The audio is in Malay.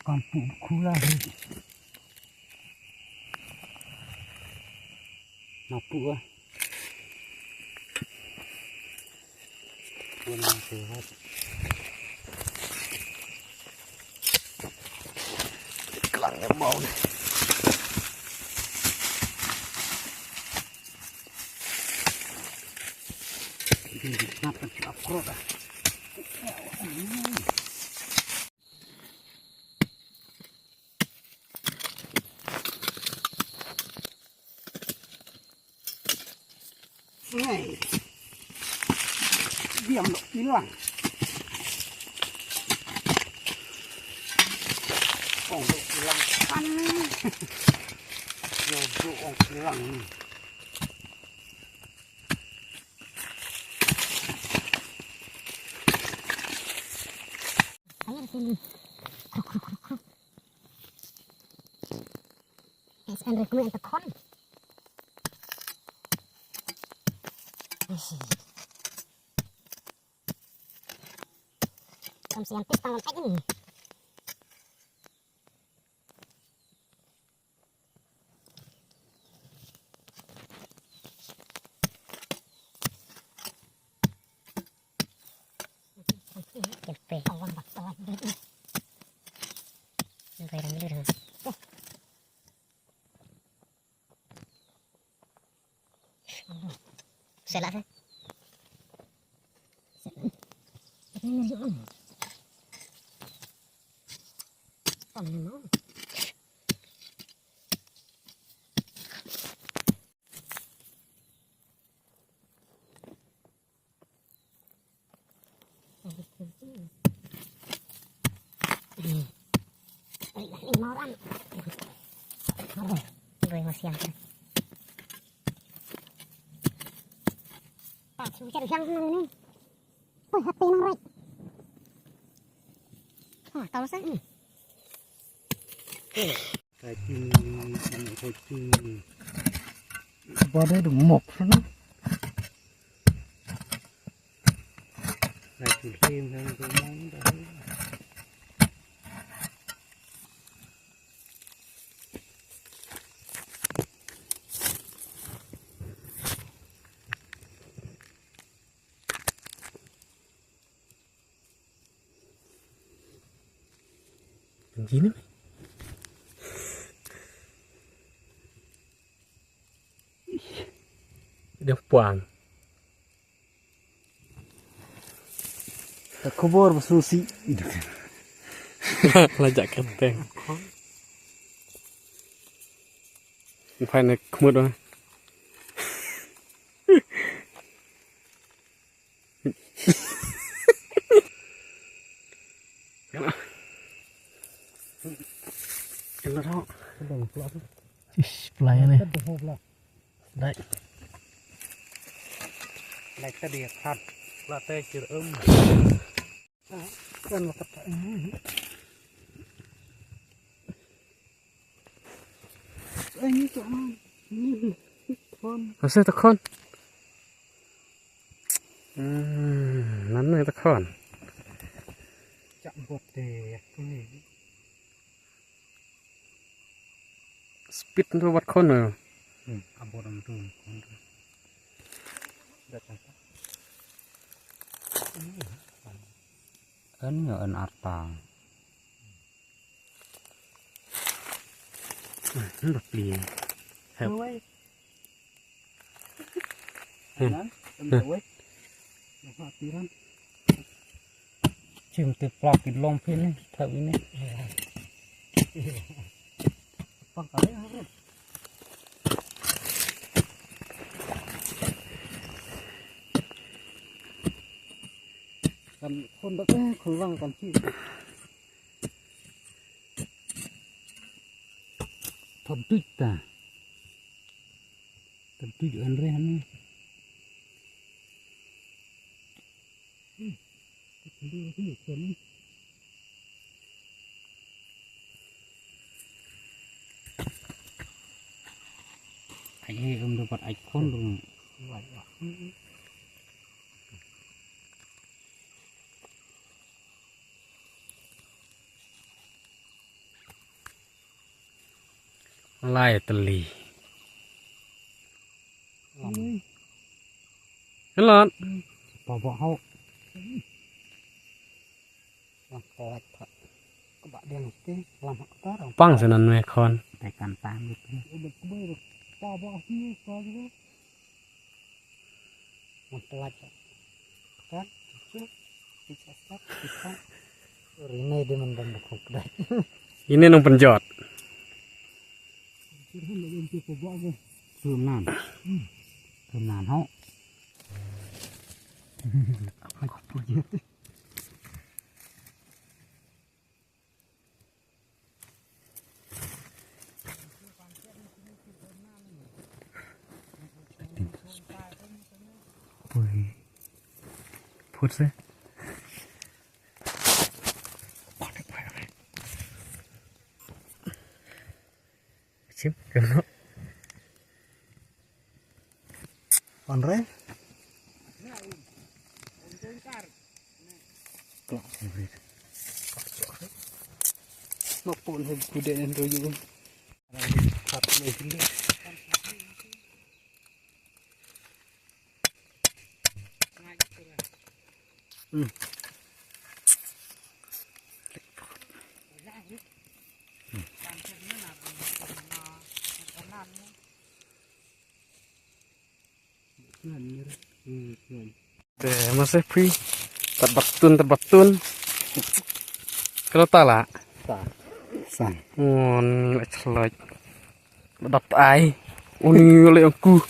kampung gula napu ah pulang sehat kelangnya mau nih ini kenapa diakrot ah Hey, diam lo hilang. Oh, lo hilang kan? Yo, oh hilang. Ayo sini. Kruk kruk kruk kruk. Sekarang rekomend tekon. Kamu siang pis tangan aja nih. Kepe awan bakal ini. Ngerang dulu. Selak saya. Ini yuk. Mana? Lima orang. Gue masih yang. Tak sudah yang ini. Wih, HP nang right. Oh, tahu saya. Racing. Pada itu mok sana. Racing sim yang rumah dah. Gini. Udah puang. Tak kubur bersusi. Lajak kenteng. Phải này kumut rồi. Cái nó đó. Cái đồng plot. Play này. Đấy. Lại cái địa khát là tê chưa cần một tập anh chỗ con sao ta con nắn này ta con chậm bột để cái này speed nó bắt con rồi bột làm thường con ấn arta nó đập liền hẹp chìm từ plot cái lông phim này thợ này bằng cái còn con đó khối vàng còn chi thầm tuyết ta thầm tuyết ăn rồi hắn đưa cái chuyện anh em dapat icon dong Lai teli. Hello. Bawa hau. Lang kolek tak. Kebak dia mesti lama ketar. Pang senan me kon. Tekan pamit. Udah keburu. Bawa sini kau juga. Mempelaj. Kan? Bisa stop. Bisa. Ini dia mendambak kedai. Ini nang penjot. Sunan. Sunan hau. Aku punya. Phút xe. Chim cầm nó. On re. Nó pun hơi kuda dan royu. Kat lagi. Deh, masih free. Terbatun. Kalau tak lah. Sang. Ngon, lek celok. Dapat ai. Uni oleh aku.